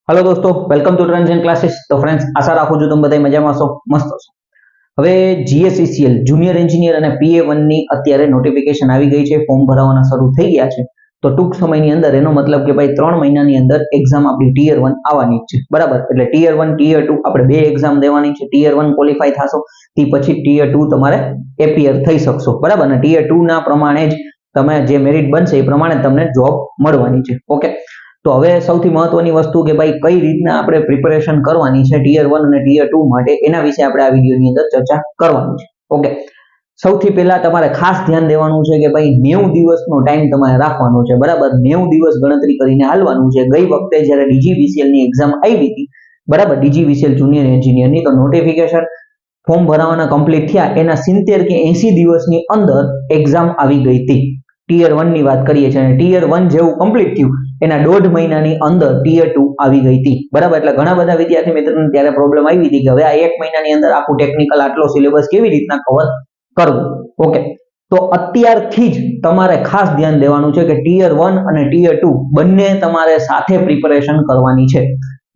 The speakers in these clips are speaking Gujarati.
हेलो दोस्तों, welcome to trends and classes. तो फ्रेंड्स, आशा રાખું છું તમે બધા મજામાં છો, મસ્ત છો। હવે જીએસસીસીએલ જુનિયર એન્જિનિયર અને PA1 ની અત્યારે નોટિફિકેશન આવી ગઈ છે, ફોર્મ ભરવાના શરૂ થઈ ગયા છે। તો ટૂંક સમયની અંદર એનો મતલબ કે ભાઈ 3 મહિનાની અંદર એક્ઝામ આપણી ટિયર 1 આવવાની છે, બરાબર। એટલે ટિયર 1 ટિયર 2 આપણે બે એક્ઝામ દેવાની છે। ટિયર 1 ક્વોલિફાઈ થાશો તે પછી ટિયર 2 તમારે એપિયર થઈ શકશો, બરાબર। અને ટિયર 2 ના પ્રમાણે જ તમે જે મેરિટ બનશે એ પ્રમાણે તમને જોબ મળવાની છે, ઓકે। તો હવે સૌથી મહત્વની વસ્તુ કે ભાઈ કઈ રીતના આપણે પ્રિપેરેશન કરવાની છે ટિયર 1 અને ટિયર 2 માટે, એના વિશે આપણે આ વિડિયોની અંદર ચર્ચા કરવાની છે, ઓકે। સૌથી પહેલા તમારે ખાસ ધ્યાન દેવાનું છે કે ભાઈ 90 દિવસનો ટાઈમ તમારે રાખવાનો છે, બરાબર। 90 દિવસ ગણતરી કરીને હાલવાનું છે। ગઈ વખતે જ્યારે DGVCL ની એક્ઝામ આવી હતી, બરાબર, DGVCL જુનિયર એન્જિનિયરની, તો નોટિફિકેશન ફોર્મ ભરવાના કમ્પ્લીટ થયા એના 70 કે 80 દિવસની અંદર એક્ઝામ આવી ગઈ હતી। ટિયર 1 ની વાત કરીએ છીએ અને ટિયર 1 જેવું કમ્પ્લીટ થયું એના 1.5 મહિનાની અંદર ટિયર 2 આવી ગઈ હતી, બરાબર। એટલે ઘણા બધા વિદ્યાર્થી મિત્રોને ત્યારે પ્રોબ્લેમ આવી હતી કે હવે આ 1 મહિનાની અંદર આખું ટેકનિકલ આટલો સિલેબસ કેવી રીતના કવર કરવું, ઓકે। તો અત્યારથી જ તમારે ખાસ ધ્યાન દેવાનું છે કે ટિયર 1 અને ટિયર 2 બંને તમારે સાથે પ્રિપેરેશન કરવાની છે,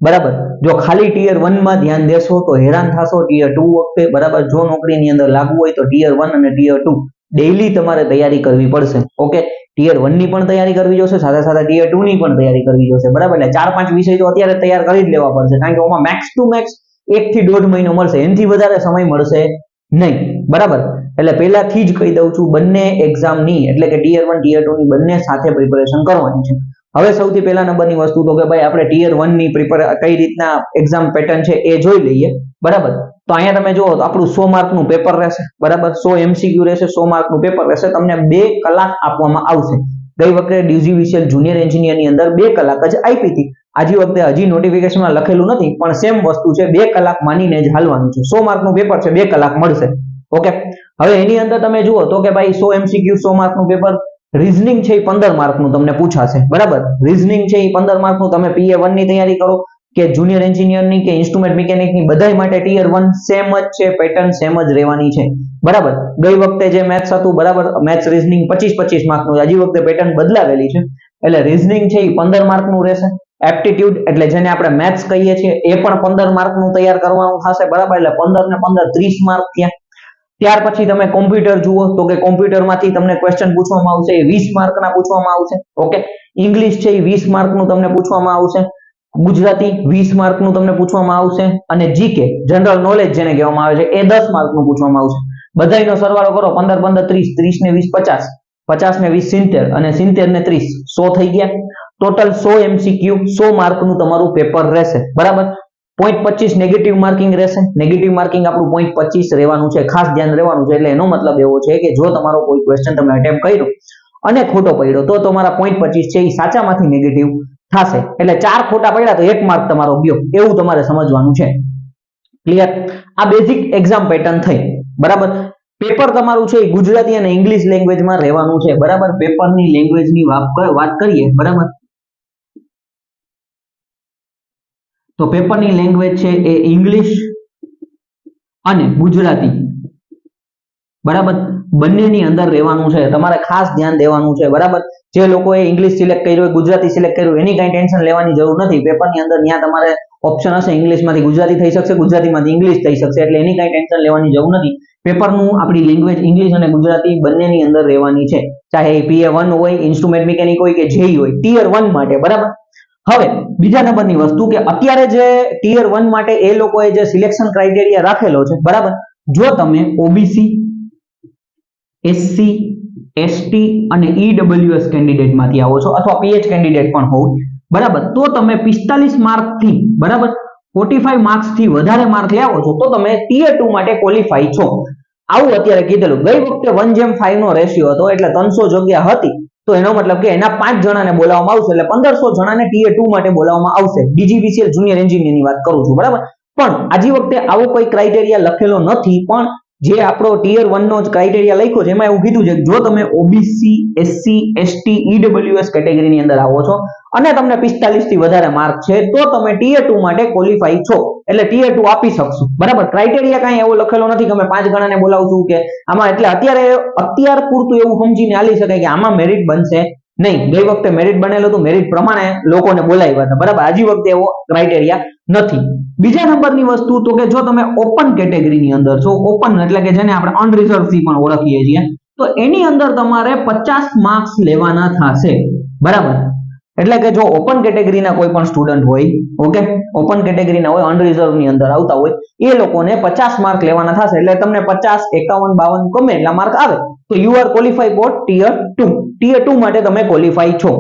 બરાબર। જો ખાલી ટિયર 1 માં ધ્યાન દેશો તો હેરાન થશો ટિયર 2 વખતે, બરાબર। જો નોકરીની અંદર લાગવું હોય તો ટિયર 1 અને ટિયર 2 ડેઈલી તમારે તૈયારી કરવી પડશે, ઓકે। ટિયર 1 ની પણ તૈયારી કરવી જોશે, સાથે સાથે ટિયર 2 ની પણ તૈયારી કરવી જોશે, બરાબર। એટલે 4-5 વિષય તો અત્યારે તૈયાર કરી જ લેવા પડશે, કારણ કે ઓમાં મેક્સ ટુ મેક્સ 1 થી 1.5 મહિનો મળશે, એનાથી વધારે સમય મળશે નહીં, બરાબર। એટલે પહેલાથી જ કહી દઉં છું બંને એક્ઝામની, એટલે કે ટિયર 1 ટિયર 2 ની બંને સાથે પ્રિપેરેશન કરવાની છે। હવે સૌથી પહેલા નંબરની વસ્તુ તો કે ભાઈ આપણે ટિયર 1 ની કઈ રીતના એક્ઝામ પેટર્ન છે એ જોઈ લઈએ, બરાબર। તો અહીંયા તમે જુઓ તો આપણું 100 માર્કનું પેપર રહેશે, બરાબર। 100 MCQ રહેશે, 100 માર્કનું પેપર રહેશે, તમને 2 કલાક આપવામાં આવશે। ગઈ વખતે DGVCL જુનિયર એન્જિનિયરની અંદર 2 કલાક જ આપી હતી, આજે વખતે હજી નોટિફિકેશનમાં લખેલું નથી પણ સેમ વસ્તુ છે, 2 કલાક માનીને જ હાલવાનું છે। 100 માર્કનું પેપર છે, 2 કલાક મળશે, ઓકે। હવે એની અંદર તમે જુઓ તો કે ભાઈ 100 MCQ 100 માર્કનું પેપર, રીઝનિંગ છે એ 15 માર્કનું તમને પૂછાશે, બરાબર। રીઝનિંગ છે એ 15 માર્કનું, તમે PA1 ની તૈયારી કરો કે જુનિયર એન્જિનિયરની કે ઇન્સ્ટ્રુમેન્ટ મિકેનિકની, બધાય માટે ટિયર 1 સેમ જ છે, પેટર્ન સેમ જ રહેવાની છે, બરાબર। ગઈ વખતે જે મેથ્સ હતું, બરાબર, મેથ્સ રીઝનિંગ 25-25 માર્કનું, હજી વખતે પેટર્ન બદલાવેલી છે, એટલે રીઝનિંગ છે એ 15 માર્કનું રહેશે। એપ્ટિટ્યુડ એટલે જેને આપણે મેથ્સ કહીએ છીએ એ પણ 15 માર્કનું તૈયાર કરવાનું થશે, બરાબર। એટલે 15 ને 15 30 માર્ક થયા। ત્યાર પછી તમે કોમ્પ્યુટર જુઓ તો કે કોમ્પ્યુટરમાંથી તમને ક્વેશ્ચન પૂછવામાં આવશે, એ 20 માર્કના પૂછવામાં આવશે, ઓકે। ઇંગ્લિશ છે એ 20 માર્કનું તમને પૂછવામાં આવશે, ગુજરાતી 20 માર્કનું તમને પૂછવામાં આવશે, અને જીકે જનરલ નોલેજ જેને કહેવામાં આવે છે એ 10 માર્કનું પૂછવામાં આવશે। બધાયનો સરવાળો કરો, 15 15 30, 30 ને 20 50, 50 ને 20 70, અને 70 ને 30 100 થઈ ગયા। ટોટલ 100 MCQ 100 માર્કનું તમારું પેપર રહેશે, બરાબર। 0.25 નેગેટિવ માર્કિંગ રહેશે, નેગેટિવ માર્કિંગ આપણું 0.25 રહેવાનું છે, ખાસ ધ્યાન રહેવાનું છે। એટલે એનો મતલબ એવો છે કે જો તમારો કોઈ ક્વેશ્ચન તમે અટેમ્પ્ટ કર્યો અને ખોટો પડ્યો તો તમારા 0.25 છે એ સાચામાંથી નેગેટિવ થશે, એટલે 4 ખોટા પડ્યા તો 1 માર્ક તમારો ગયો, એવું તમારે સમજવાનું છે, ક્લિયર। આ બેઝિક એક્ઝામ પેટર્ન થઈ, બરાબર। પેપર તમારું છે એ ગુજરાતી અને ઇંગ્લિશ લેંગ્વેજમાં રહેવાનું છે, બરાબર। પેપરની લેંગ્વેજની વાત કરીએ, બરાબર, તો પેપરની લેંગ્વેજ છે એ ઇંગ્લિશ અને ગુજરાતી, બરાબર, બંનેની અંદર રહેવાનું છે, તમારે ખાસ ધ્યાન દેવાનું છે, બરાબર। જે લોકોએ ઇંગ્લિશ સિલેક્ટ કર્યું હોય, ગુજરાતી સિલેક્ટ કર્યું, એની કાંઈ ટેન્શન લેવાની જરૂર નથી। પેપરની અંદર ત્યાં તમારે ઓપ્શન હશે, ઇંગ્લિશમાંથી ગુજરાતી થઈ શકશે, ગુજરાતીમાંથી ઇંગ્લિશ થઈ શકશે, એટલે એની કાંઈ ટેન્શન લેવાની જરૂર નથી। પેપરનું આપણી લેંગ્વેજ ઇંગ્લિશ અને ગુજરાતી બંનેની અંદર રહેવાની છે, ચાહે PA1 હોય, ઇન્સ્ટ્રુમેન્ટ મિકેનિક હોય કે JEE હોય, ટિયર 1 માટે, બરાબર। હવે બીજા નંબરની વસ્તુ કે અત્યારે જે ટિયર 1 માટે એ લોકોએ જે સિલેક્શન ક્રાઇટેરિયા રાખેલો છે, બરાબર, જો તમે OBC, SC, ST અને EWS કેન્ડિડેટ માંથી આવો છો અથવા PH કેન્ડિડેટ પણ હોવ, બરાબર, તો તમે 45 માર્ક થી, બરાબર, 45 માર્ક્સ થી વધારે માર્ક લાવો છો તો તમે ટિયર 2 માટે ક્વોલિફાઈ છો, આવું અત્યારે કીધેલું। ગઈ વખતે 1:5 નો રેશિયો હતો, એટલે 300 જગ્યા હતી, તો એનો મતલબ કે એના 5 જણાને બોલાવવામાં આવશે, એટલે 1500 જણાને ટિયર 2 માટે બોલાવવામાં આવશે। DGVCL જુનિયર એન્જિનિયરની વાત કરું છું, બરાબર। પણ આજી વખતે આવો કોઈ ક્રાઇટેરિયા લખેલો નથી, પણ જે આપણો ટિયર 1 નો જ ક્રાઇટેરિયા લખ્યો છે એમાં એવું કીધું છે કે જો તમે OBC, SC, ST, EWS કેટેગરીની અંદર આવો છો અને તમને 45 થી વધારે માર્ક છે તો તમે ટિયર 2 માટે ક્વોલિફાઈ છો, એટલે ટિયર 2 આપી શકશો, બરાબર। ક્રાઇટેરિયા કાંઈ એવો લખેલો નથી કે અમે 5 ગણાને બોલાવશું કે આમાં, એટલે અત્યારે પૂરતું એવું સમજીને આલી શકાય કે આમાં મેરિટ બનશે નહીં. ગઈ વખતે મેરિટ બનેલું હતું, મેરિટ પ્રમાણે લોકોને બોલાવ્યા હતા, બરાબર. આજી વખતે એવો ક્રાઇટેરિયા નથી. બીજા નંબરની વસ્તુ તો કે જો તમે ઓપન કેટેગરીની અંદર છો, ઓપન એટલે કે જેને આપણે અનરિઝર્વ થી પણ ઓળખીએ છીએ, તો એની અંદર તમારે 50 માર્ક્સ લેવાના થશે, બરાબર. એટલે કે જો ઓપન કેટેગરીના કોઈ પણ સ્ટુડન્ટ હોય, ઓકે, ઓપન કેટેગરીના હોય, અનરિઝર્વ ની અંદર આવતા હોય, એ લોકોને 50 માર્ક લેવાના થશે. એટલે તમને 50, 51, 52 ગમે એટલા માર્ક આવે તો you are qualify for tier 2. Tier 2 માટે તમે ક્વોલિફાઈ છો.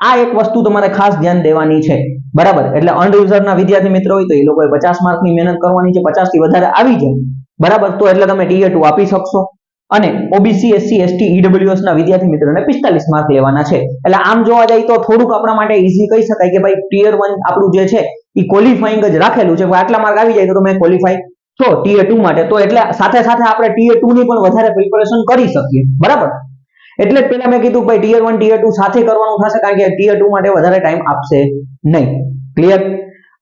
આ એક વસ્તુ તમારે ખાસ ધ્યાન દેવાની છે, બરાબર. એટલે અનરિઝર્વ ના વિદ્યાર્થી મિત્રો હોય તો એ લોકોએ 50 માર્કની મહેનત કરવાની છે. 50 થી વધારે આવી જાય, બરાબર, તો એટલે તમે ટિયર 2 આપી શકશો. અને ઓબીસી, એસસી, એસટી, ઈડબ્લ્યુએસ ના વિદ્યાર્થી મિત્રોને 45 માર્ક લેવાના છે. એટલે આમ જોવા જાય તો થોડુંક આપણા માટે ઈઝી કહી શકાય કે ભાઈ ટિયર 1 આપણું જે છે એ ક્વોલિફાઈંગ જ રાખેલું છે. આટલા માર્ક આવી જાય તો તમે ક્વોલિફાઈ છો ટિયર 2 માટે. તો એટલે સાથે સાથે આપણે ટિયર 2 ની પણ વધારે પ્રિપેરેશન કરી શકીએ, બરાબર. એટલે જ પહેલા મેં કીધું ભાઈ ટિયર 1 ટિયર 2 સાથે કરવાનું થશે, કારણ કે ટિયર 2 માટે વધારે ટાઈમ આપશે નહીં. ક્લિયર?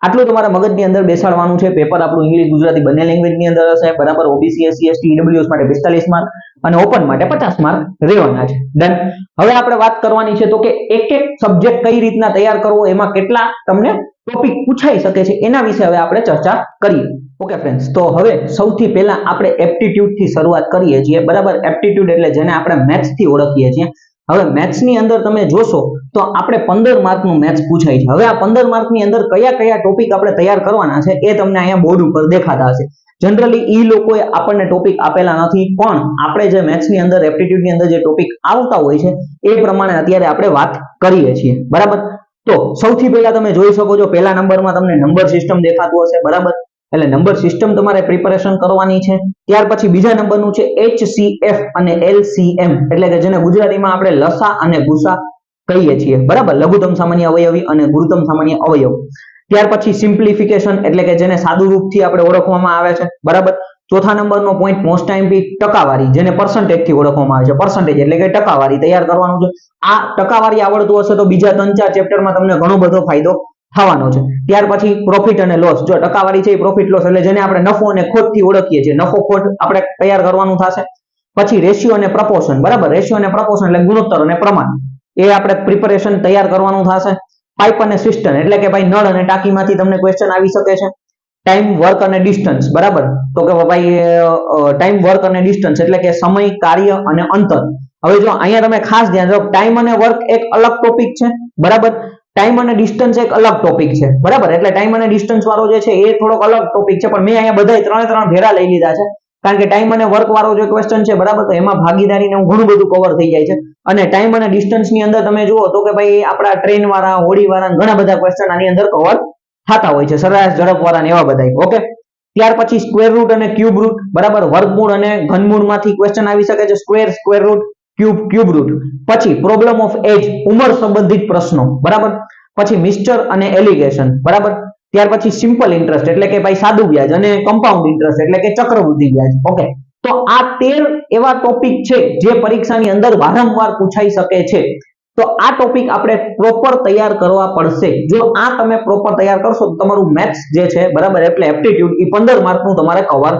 આટલું તમારા મગજની અંદર બેસાડવાનું છે. પેપર આપણું ઇંગ્લિશ ગુજરાતી બંને લેંગ્વેજની અંદર હશે, બરાબર. ઓબીસી, એસસી, એસટી, ઈડબ્લ્યુએસ માટે 45 માર્ક અને ઓપન માટે 50 માર્ક રહેવાના છે. ડન. હવે આપણે વાત કરવાની છે તો કે એક એક સબ્જેક્ટ કઈ રીતના તૈયાર કરવો, એમાં કેટલા તમને ટોપિક પૂછાઈ શકે છે, એના વિશે હવે આપણે ચર્ચા કરીએ. ઓકે ફ્રેન્ડ્સ, તો હવે સૌથી પહેલા આપણે એપ્ટિટ્યુડ થી શરૂઆત કરીએ છીએ, બરાબર. એપ્ટિટ્યુડ એટલે જેને આપણે મેથ્સ થી ઓળખીએ છીએ. હવે મેથ્સ ની અંદર તમે જોશો તો આપણે 15 માર્કનું મેથ્સ પૂછાય છે. હવે આ 15 માર્કની અંદર કયા કયા ટોપિક આપણે તૈયાર કરવાના છે એ તમને અહીંયા બોર્ડ ઉપર દેખાતા હશે. જનરલી ઈ લોકોએ આપણને ટોપિક આપેલા નથી, પણ આપણે જે મેથ્સ ની અંદર, એપ્ટિટ્યુડ ની અંદર જે ટોપિક આવતા હોય છે એ પ્રમાણે અત્યારે આપણે વાત કરીએ છીએ, બરાબર. તો સૌથી પહેલા તમે જોઈ શકો છો, પહેલા નંબરમાં તમને નંબર સિસ્ટમ દેખાતું હશે, બરાબર. એટલે નંબર સિસ્ટમ તમારે પ્રિપેરેશન કરવાની છે. ત્યાર પછી બીજા નંબરનું છે HCF અને LCM, એટલે કે જેને ગુજરાતીમાં આપણે લસા અને ગુસા કહીએ છીએ, બરાબર. લઘુત્તમ સામાન્ય અવયવી અને ગુરુત્તમ સામાન્ય અવયવ. ત્યાર પછી સિમ્પ્લિફિકેશન, એટલે કે જેને સાદું રૂપથી આપણે ઓળખવામાં આવે છે, બરાબર. ચોથા નંબરનો પોઈન્ટ મોસ્ટ આઈએમપી ટકાવારી, જેને પર્સન્ટેજ થી ઓળખવામાં આવે છે. પર્સન્ટેજ એટલે કે ટકાવારી તૈયાર કરવાનું છે. આ ટકાવારી આવડતું હશે તો બીજા 3-4 ચેપ્ટરમાં તમને ઘણો બધો ફાયદો થવાનો છે. ત્યાર પછી પ્રોફિટ અને લોસ, જો ટકાવારી છે એ પ્રોફિટ લોસ એટલે જેને આપણે નફો અને ખોટ થી ઓળખીએ છીએ, નફો ખોટ આપણે તૈયાર કરવાનું થશે. પછી રેશિયો અને પ્રપોર્શન, બરાબર. રેશિયો અને પ્રપોર્શન એટલે ગુણોત્તર અને પ્રમાણ, એ આપણે પ્રિપેરેશન તૈયાર કરવાનું થશે. પાઇપ અને સિસ્ટમ, એટલે કે ભાઈ નળ અને ટાંકીમાંથી તમને ક્વેશ્ચન આવી શકે છે. ટાઈમ, વર્ક અને ડિસ્ટન્સ, બરાબર. તો કે ભાઈ ટાઈમ, વર્ક અને ડિસ્ટન્સ એટલે કે સમય, કાર્ય અને અંતર. હવે જો અહીંયા તમે ખાસ ધ્યાન રાખો, ટાઈમ અને વર્ક એક અલગ ટોપિક છે, બરાબર. ટાઈમ અને ડિસ્ટન્સ એક અલગ ટોપિક છે, બરાબર. એટલે ટાઈમ અને ડિસ્ટન્સ વાળો જે છે એ થોડોક અલગ ટોપિક છે, પણ મેં અહીંયા બધા ત્રણે ભેરા લઈ લીધા છે, કારણ કે ટાઈમ અને વર્ક વાળો જે ક્વેશ્ચન છે, બરાબર, તો એમાં ભાગીદારી ને ઘણું બધું કવર થઈ જાય છે. અને ટાઈમ અને ડિસ્ટન્સ ની અંદર તમે જુઓ તો કે ભાઈ આપણા ટ્રેન વાળા, હોડી વાળા ઘણા બધા ક્વેશ્ચન આની અંદર કવર થતા હોય છે, સરેરાશ, ઝડપ વાળા ને એવા બધા. ઓકે. ત્યાર પછી સ્ક્વેર રૂટ અને ક્યુબ રૂટ, બરાબર. વર્ગમૂળ અને ઘનમૂળ માંથી ક્વેશ્ચન આવી શકે છે. Square, square root, cube root. પછી પ્રોબ્લેમ ઓફ એજ, ઉંમર સંબંધિત પ્રશ્નો, બરાબર. પછી મિક્સચર અને એલિગેશન, બરાબર. ત્યાર પછી સિમ્પલ ઇન્ટરેસ્ટ એટલે કે ભાઈ સાદું વ્યાજ, અને કમ્પાઉન્ડ ઇન્ટરેસ્ટ એટલે કે ચક્રવૃદ્ધિ વ્યાજ. ઓકે. તો આ 13 એવા ટોપિક છે જે પરીક્ષાની અંદર વારંવાર પૂછાઈ શકે છે. તો આ ટોપિક આપણે પ્રોપર તૈયાર કરવા પડશે. જો આ તમે પ્રોપર તૈયાર કરશો તો તમારું મેથ્સ જે છે, બરાબર, એટલે એપ્ટિટ્યુડ એ 15 માર્કનું તમારે કવર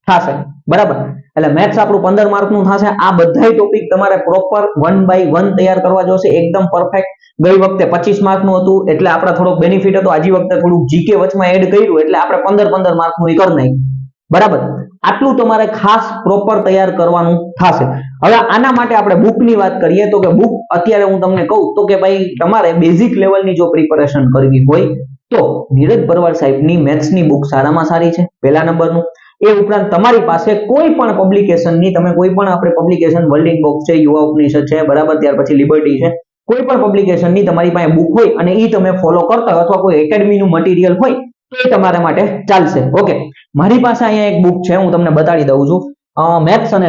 થશે, બરાબર. એટલે મેથ્સ આપણું 15 માર્કનું થશે. આ બધા ટોપિક તમારે પ્રોપર 1 બાય 1 તૈયાર કરવા જોશે, એકદમ પરફેક્ટ. ગઈ વખતે 25 માર્કનું હતું એટલે આપણે થોડોક બેનિફિટ હતો. આજી વખતે થોડું જીકે વચમાં એડ કર્યું એટલે આપણે 15 માર્કનું કરી નાખ્યું, બરાબર. આટલું તમારે ખાસ પ્રોપર તૈયાર કરવાનું થશે. હવે આના માટે આપણે બુકની વાત કરીએ તો કે બુક અત્યારે હું તમને કહું તો કે ભાઈ તમારે બેઝિક લેવલની જો પ્રિપેરેશન કરવી હોય તો નીરજ ભરવાડ સાહેબની મેથ્સની બુક સારામાં સારી છે, પહેલા નંબરનું. એ ઉપરાંત તમારી પાસે કોઈ પણ પબ્લિકેશનની, તમે કોઈ પણ આપણે પબ્લિકેશન, વર્લ્ડિંગ બોક્સ છે, યુવા ઉપનિષદ છે, બરાબર, ત્યાર પછી લિબર્ટી છે, કોઈ પણ પબ્લિકેશનની તમારી પાસે બુક હોય અને એ તમે ફોલો કરતા હોય અથવા કોઈ એકેડમીનું મટીરિયલ હોય તો એ તમારા માટે ચાલશે. ઓકે. મારી પાસે અહીંયા એક બુક છે, હું તમને બતાડી દઉં છું. મેથ્સ અને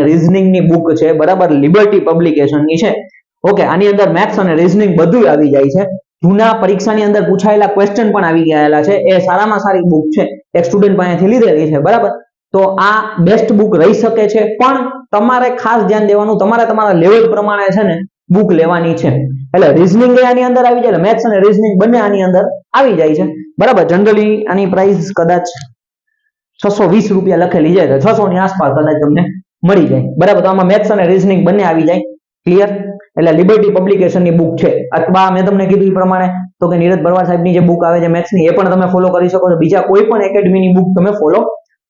રીઝનિંગની બુક છે, બરાબર, લિબર્ટી પબ્લિકેશનની છે. ઓકે. આની અંદર મેથ્સ અને રીઝનિંગ બધું આવી જાય છે. જૂના પરીક્ષાની અંદર પૂછાયેલા ક્વેશ્ચન પણ આવી ગયેલા છે. એ સારામાં સારી બુક છે, એક સ્ટુડન્ટ પાસેથી લીધેલી છે, બરાબર. તો આ બેસ્ટ બુક રહી શકે છે, પણ તમારે ખાસ ધ્યાન દેવાનું, તમારે તમારા લેવલ પ્રમાણે છે ને બુક લેવાની છે. એટલે રીઝનિંગ આની અંદર આવી જાય, મેથ્સ અને રીઝનિંગ બંને આની અંદર આવી જાય છે, બરાબર. જનરલી આની પ્રાઇસ કદાચ 620 રૂપિયા લખેલી જાય, 600 ની આસપાસ કદાચ તમને મળી જાય, બરાબર. તો આમાં મેથ્સ અને રીઝનિંગ બંને આવી જાય. ક્લિયર? એટલે લિબર્ટી પબ્લિકેશનની બુક છે, અથવા મેં તમને કીધું એ પ્રમાણે તો કે નીરજ ભરવાડ સાહેબની જે બુક આવે છે મેથ્સની, એ પણ તમે ફોલો કરી શકો છો. બીજા કોઈ પણ એકેડમીની બુક તમે ફોલો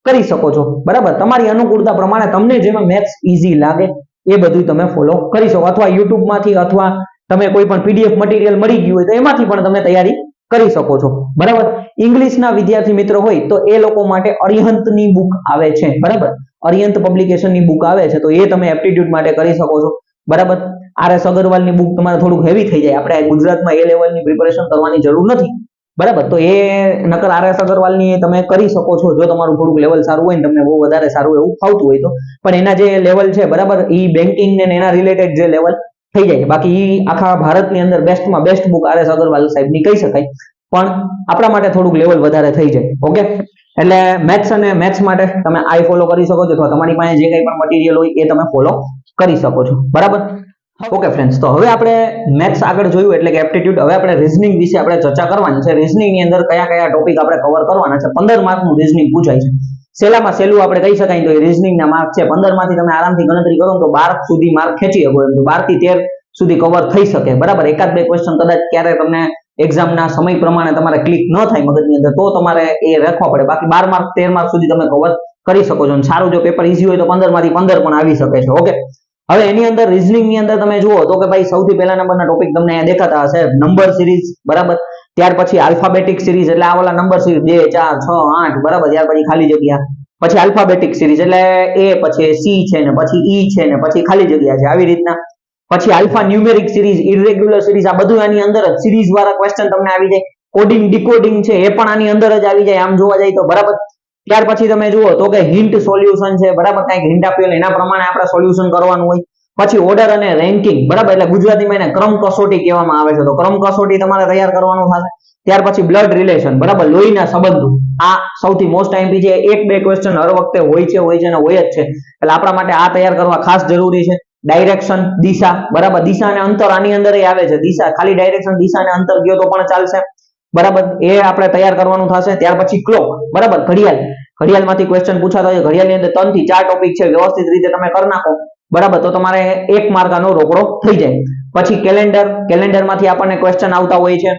કરી શકો છો. બરાબર, તમારી અનુકૂળતા પ્રમાણે તમને જેમાં મેથ્સ ઈઝી લાગે એ બધું તમે ફોલો કરી શકો, અથવા યુટ્યુબ માંથી અથવા તમે કોઈ પણ પીડીએફ મટીરિયલ મળી ગયું હોય તો એમાંથી પણ તમે તૈયારી કરી શકો છો. બરાબર, ઇંગ્લિશના વિદ્યાર્થી મિત્રો હોય તો એ લોકો માટે અરિહંતની બુક આવે છે. બરાબર, અરિહંત પબ્લિકેશનની બુક આવે છે તો એ તમે એપ્ટિટ્યુડ માટે કરી શકો છો. બરાબર, RS અગરવાલની બુક તમારે થોડુંક હેવી થઈ જાય, આપણે ગુજરાતમાં એ લેવલની પ્રિપેરેશન કરવાની જરૂર નથી. બરાબર, તો એ નકર RS અગરવાલની તમે કરી શકો છો જો તમારું થોડુંક લેવલ સારું હોય ને તમને બહુ વધારે સારું એવું ફાવતું હોય તો. પણ એના જે લેવલ છે, બરાબર, એ બેન્કિંગ ને એના રિલેટેડ જે લેવલ થઈ જાય. બાકી એ આખા ભારતની અંદર બેસ્ટમાં બેસ્ટ બુક RS અગરવાલ સાહેબની કહી શકાય, પણ આપણા માટે થોડુંક લેવલ વધારે થઈ જાય. ઓકે, એટલે મેથ્સ અને મેથ્સ માટે તમે આ ફોલો કરી શકો છો, અથવા તમારી પાસે જે કંઈ પણ મટીરિયલ હોય એ તમે ફોલો કરી શકો છો. બરાબર, ઓકે ફ્રેન્ડ્સ, તો હવે આપણે મેથ્સ આગળ જોયું એટલે કે એપ્ટિટ્યુડ. હવે આપણે રીઝનિંગ વિશે આપણે ચર્ચા કરવાની છે. રીઝનિંગ ની અંદર કયા કયા ટોપિક આપણે કવર કરવાના છે. 15 માર્કનું રીઝનિંગ પૂછાય છે. સેલામાં સેલું આપણે કહી શકાય તો એ રીઝનિંગ ના માર્ક છે. 15 માંથી તમે આરામથી ગણતરી કરો તો 12 સુધી માર્ક ખેંચી શકો એમ, તો 12 થી 13 સુધી કવર થઈ શકે. બરાબર, એકાદ બે ક્વેશ્ચન કદાચ ક્યારે તમને એક્ઝામના સમય પ્રમાણે તમારે ક્લિક ન થાય મગજની અંદર તો તમારે એ રાખવા પડે. બાકી 12 માર્ક 13 માર્ક સુધી તમે કવર કરી શકો છો. સારું જો પેપર ઈઝી હોય તો 15 માંથી 15 પણ આવી શકે છે. ઓકે, હવે એની અંદર રીઝનિંગ ની અંદર તમે જુઓ તો કે ભાઈ સૌથી પહેલા નંબરના ટોપિક તમને અહીંયા દેખાતા હશે, નંબર સિરીઝ. બરાબર, ત્યાર પછી આલ્ફાબેટિક સિરીઝ એટલે આ ઓલા નંબર સિરીઝ 2 4 6 8. બરાબર, ત્યાર પછી ખાલી જગ્યા, પછી આલ્ફાબેટિક સિરીઝ એટલે A, પછી C છે ને પછી E છે ને પછી ખાલી જગ્યા છે, આવી રીતના. પછી alpha numeric series, irregular series, આ બધું આની અંદર જ સિરીઝ વાળા ક્વેશ્ચન તમને આવી જાય. કોડિંગ ડીકોડિંગ છે એ પણ આની અંદર જ આવી જાય આમ જોવા જાય તો. બરાબર, ત્યાર પછી તમે જુઓ તો કે હિન્ટ સોલ્યુશન છે. બરાબર, કંઈક હિન્ટ આપેલ એના પ્રમાણે આપણે સોલ્યુશન કરવાનું હોય. પછી ઓર્ડર અને રેન્કિંગ. બરાબર, એટલે ગુજરાતીમાં એને ક્રમ કસોટી કહેવામાં આવે છે, તો ક્રમ કસોટી તમારે તૈયાર કરવાનું થશે. ત્યાર પછી બ્લડ રિલેશન. બરાબર, લોહીના સંબંધો, આ સૌથી મોસ્ટ આઈએમપી છે. એક બે ક્વેશ્ચન હર વખતે હોય છે અને હોય જ છે, એટલે આપણા માટે આ તૈયાર કરવા ખાસ જરૂરી છે. ડાયરેક્શન, દિશા. બરાબર, દિશા અને અંતર આની અંદર આવે છે. દિશા ખાલી ડાયરેક્શન, દિશા અને અંતર ગયો તો પણ ચાલશે. બરાબર, એ આપણે તૈયાર કરવાનું થશે. ત્યાર પછી ક્લોક. બરાબર, ઘડિયાળ. ઘડિયાળમાંથી ક્વેશ્ચન પૂછાતા હોય. ઘડિયાળની અંદર 3 થી 4 ટોપિક છે, વ્યવસ્થિત રીતે તમે કરી નાખો. બરાબર, તો તમારે 1 માર્ક આનો રોકડો થઈ જાય. પછી કેલેન્ડર. કેલેન્ડર માંથી આપણને ક્વેશ્ચન આવતા હોય છે.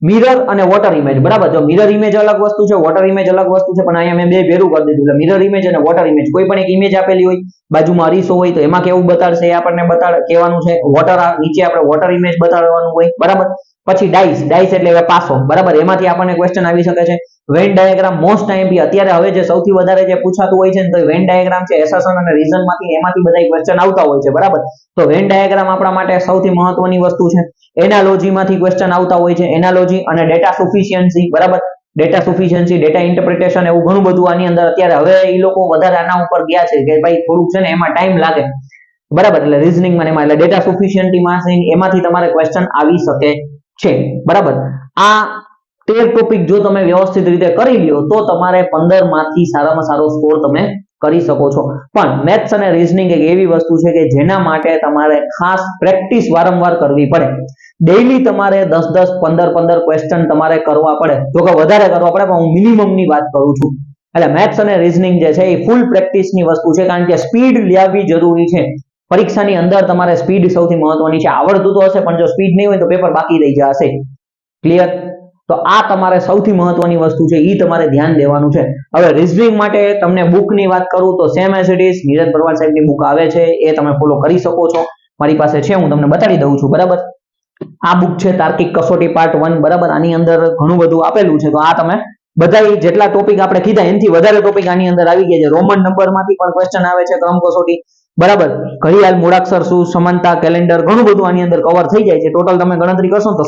મિરર અને વોટર ઇમેજ. બરાબર, જો મિરર ઇમેજ અલગ વસ્તુ છે, વોટર ઇમેજ અલગ વસ્તુ છે, પણ અહીંયા મેં બે ભેરું કરી દીધું. એટલે મિરર ઇમેજ અને વોટર ઇમેજ, કોઈ પણ એક ઇમેજ આપેલી હોય, બાજુમાં અરીસો હોય તો એમાં કેવું બતાડશે એ આપણને કહેવાનું છે. વોટર, નીચે આપણે વોટર ઇમેજ બતાડવાનું હોય. બરાબર, પછી ડાઈસ. ડાઈસ એટલે પાસો. બરાબર, એમાંથી આપણને ક્વેશ્ચન આવી શકે છે. વેન ડાયાગ્રામ મોસ્ટ આઈએમપી અત્યારે હવે જે સૌથી વધારે જે પૂછાતું હોય છે ને તો વેન ડાયાગ્રામ છે. એસેશન અને રીઝન માંથી એમાંથી બધા ક્વેશ્ચન આવતા હોય છે. બરાબર, તો વેન ડાયાગ્રામ આપણા માટે સૌથી મહત્વની વસ્તુ છે. એનાલોજી માંથી ક્વેશ્ચન આવતા હોય છે. એનાલોજી અને ડેટા સફિશિયન્સી. બરાબર, ડેટા સફિશિયન્સી, ડેટા ઇન્ટરપ્રિટેશન, એવું ઘણું બધું આની અંદર અત્યારે હવે એ લોકો વધારે આના ઉપર ગયા છે કે ભાઈ થોડુંક છે ને એમાં ટાઈમ લાગે. બરાબર, એટલે રીઝનિંગ માં એમાં એટલે ડેટા સફિશિયન્સી માં એમાંથી તમારે ક્વેશ્ચન આવી શકે છે. બરાબર, આ 13 ટોપિક જો તમે વ્યવસ્થિત રીતે કરી લ્યો તો તમારે 15 માંથી સારામાં સારો સ્કોર તમે કરી શકો છો. પણ મેથ્સ અને રીઝનિંગ એક એવી વસ્તુ છે કે જેના માટે તમારે ખાસ પ્રેક્ટિસ વારંવાર કરવી પડે. ડેઈલી તમારે 10 15 ક્વેશ્ચન તમારે કરવા પડે. જો કે વધારે કરવા પડે, પણ હું મિનિમમ ની વાત કરું છું. એટલે મેથ્સ અને રીઝનિંગ જે છે એ ફૂલ પ્રેક્ટિસ ની વસ્તુ છે, કારણ કે સ્પીડ લેવી જરૂરી છે. પરીક્ષાની અંદર તમારે સ્પીડ સૌથી મહત્વની છે. આવડતું તો હશે પણ જો સ્પીડ નહીં હોય તો પેપર બાકી રહી જશે. ક્લિયર? તો આ તમારે સૌથી મહત્વની વસ્તુ છે, એ તમારે ધ્યાન દેવાનું છે. હવે રીઝનિંગ માટે તમને બુક ની વાત કરું તો same as it is Neeraj Bharwad સાહેબની બુક આવે છે, એ તમે ફોલો કરી શકો છો. મારી પાસે છે, હું તમને બતાવી દઉં છું. બરાબર, આ બુક છે તાર્કિક કસોટી પાર્ટ 1. બરાબર, આની અંદર ઘણું બધું આપેલું છે. તો આ તમે બધા જેટલા ટોપિક આપણે કીધા એનાથી વધારે ટોપિક આની અંદર આવી ગયા છે. રોમન નંબર માંથી પણ ક્વેશ્ચન આવે છે, ક્રમ કસોટી. બરાબર, ઘડિયાળ, મૂળાક્ષર શું, સમાનતા, કેલેન્ડર, ઘણું બધું આની અંદર કવર થઈ જાય છે. ટોટલ તમે ગણતરી કરશો તો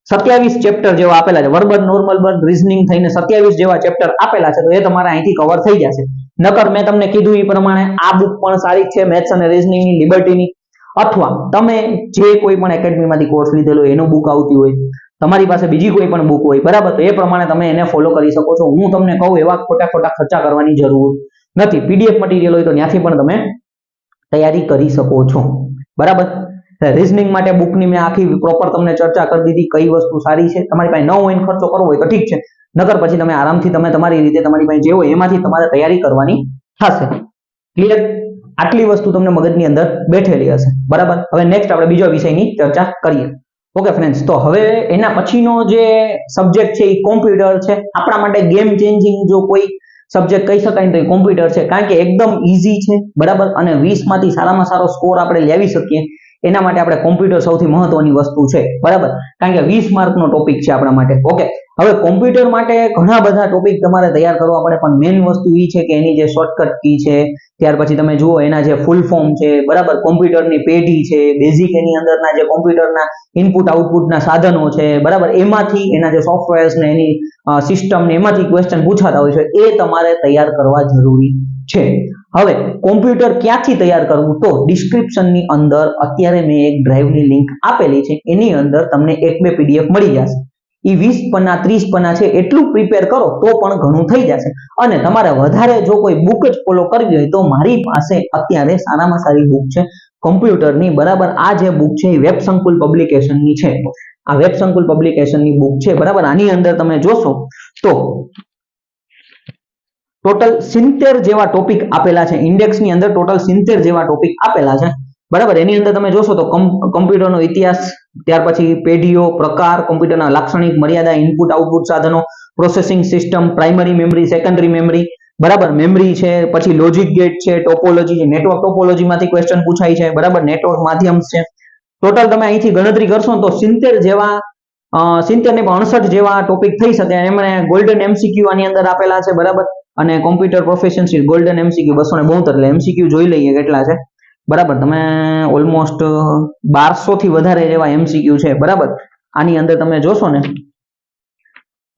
27 ચેપ્ટર જેવા આપેલા છે. વર્બલ, નોર્મલ, બર્ડ, રીઝનિંગ થઈને 27 જેવા ચેપ્ટર આપેલા છે. તો એ તમારે અહીંથી કવર થઈ જશે. નકર મેં તમને કીધું એ પ્રમાણે આ બુક પણ સારી છે, મેથ્સ અને રીઝનિંગ ની, લિબર્ટીની. અથવા તમે જે કોઈ પણ એકેડમીમાંથી કોર્સ લીધેલો એનો બુક આવતી હોય, તમારી પાસે બીજી કોઈ પણ બુક હોય, બરાબર, તો એ પ્રમાણે તમે એને ફોલો કરી શકો છો. હું તમને કહું એવા ખોટા ખર્ચા કરવાની જરૂર નથી. પીડીએફ મટીરિયલ હોય તો ત્યાંથી પણ તમે તૈયારી કરી શકો છો. બરાબર, રીઝનિંગ માટે બુકની મેં આખી પ્રોપર તમને ચર્ચા કરી દીધી, કઈ વસ્તુ સારી છે. તમારી પાસે ન હોય ને ખર્ચો કરવો હોય તો ઠીક છે, નકર પછી તમે આરામથી તમે તમારી રીતે તમારી પાસે જે હોય એમાંથી તમારે તૈયારી કરવાની થશે. ક્લિયર? આટલી વસ્તુ તમને મગજની અંદર બેઠેલી હશે, બરાબર. હવે નેક્સ્ટ આપણે બીજો વિષયની ચર્ચા કરીએ. ઓકે ફ્રેન્ડ્સ, તો હવે એના પછીનો જે સબ્જેક્ટ છે એ કોમ્પ્યુટર છે. આપણા માટે ગેમ ચેન્જિંગ જો કોઈ સબ્જેક્ટ કહી શકાય ને તો એ કોમ્પ્યુટર છે, કારણ કે એકદમ ઈઝી છે, બરાબર, અને 20 માંથી સારામાં સારો સ્કોર આપણે લાવી શકીએ એના માટે આપણે કોમ્પ્યુટર સૌથી મહત્વની વસ્તુ છે, બરાબર, કારણ કે 20 માર્કનો ટોપિક છે આપણા માટે. ઓકે, હવે કોમ્પ્યુટર માટે ઘણા બધા ટોપિક તમારે તૈયાર કરવા પડે, પણ મેઇન વસ્તુ એ છે કે એની જે શોર્ટકટ કી છે, ત્યાર પછી તમે જુઓ એના જે ફૂલ ફોર્મ છે, બરાબર, કોમ્પ્યુટરની પેઢી છે, બેઝિક એની અંદરના જે કોમ્પ્યુટરના ઇનપુટ આઉટપુટના સાધનો છે, બરાબર, એમાંથી એના જે સોફ્ટવેર્સ ને એની સિસ્ટમ ને એમાંથી ક્વેશ્ચન પૂછાતા હોય છે, એ તમારે તૈયાર કરવા જરૂરી છે. હવે કોમ્પ્યુટર ક્યાંથી તૈયાર કરવું, તો ડિસ્ક્રિપ્શનની અંદર અત્યારે મેં એક ડ્રાઈવની લિંક આપેલી છે, એની અંદર તમને 1-2 PDF મળી જશે. એ 20 પન્ના 30 પન્ના છે એટલું પ્રિપેર કરો તો પણ ઘણું થઈ જશે. અને તમારે વધારે જો કોઈ બુક જ ફોલો કરવી હોય તો મારી પાસે અત્યારે સારામાં સારી બુક છે કોમ્પ્યુટરની, બરાબર. આ જે બુક છે એ વેબ સંકુલ પબ્લિકેશનની છે. આ વેબ સંકુલ પબ્લિકેશનની બુક છે, બરાબર. આની અંદર તમે જોશો તો ટોટલ 70 જેવા ટોપિક આપેલા છે. ઇન્ડેક્સની અંદર ટોટલ 70 જેવા ટોપિક આપેલા છે, બરાબર. એની અંદર તમે જોશો તો કોમ્પ્યુટરનો ઇતિહાસ, ત્યાર પછી પેઢીઓ, પ્રકાર, કોમ્પ્યુટરના લાક્ષણિક મર્યાદા, ઇનપુટ આઉટપુટ સાધનો, processing system, primary memory, secondary memory, બરાબર, મેમરી છે, પછી લોજિક ગેટ છે, ટોપોલોજી છે, નેટવર્ક ટોપોલોજીમાંથી ક્વેશ્ચન પૂછાય છે, બરાબર, નેટવર્ક માધ્યમ છે. ટોટલ તમે અહીંથી ગણતરી કરશો તો 70 જેવા 70 ને 68 જેવા ટોપિક થઈ શકે. એમણે ગોલ્ડન MCQ આની અંદર આપેલા છે, બરાબર. અને કોમ્પ્યુટર પ્રોફિશિયન્સી ગોલ્ડન MCQ 272, એટલે MCQ જોઈ લઈએ કેટલા છે, બરાબર. તમે ઓલમોસ્ટ 1200 થી વધારે જેવા MCQ છે, બરાબર. આની અંદર તમે જોશો ને,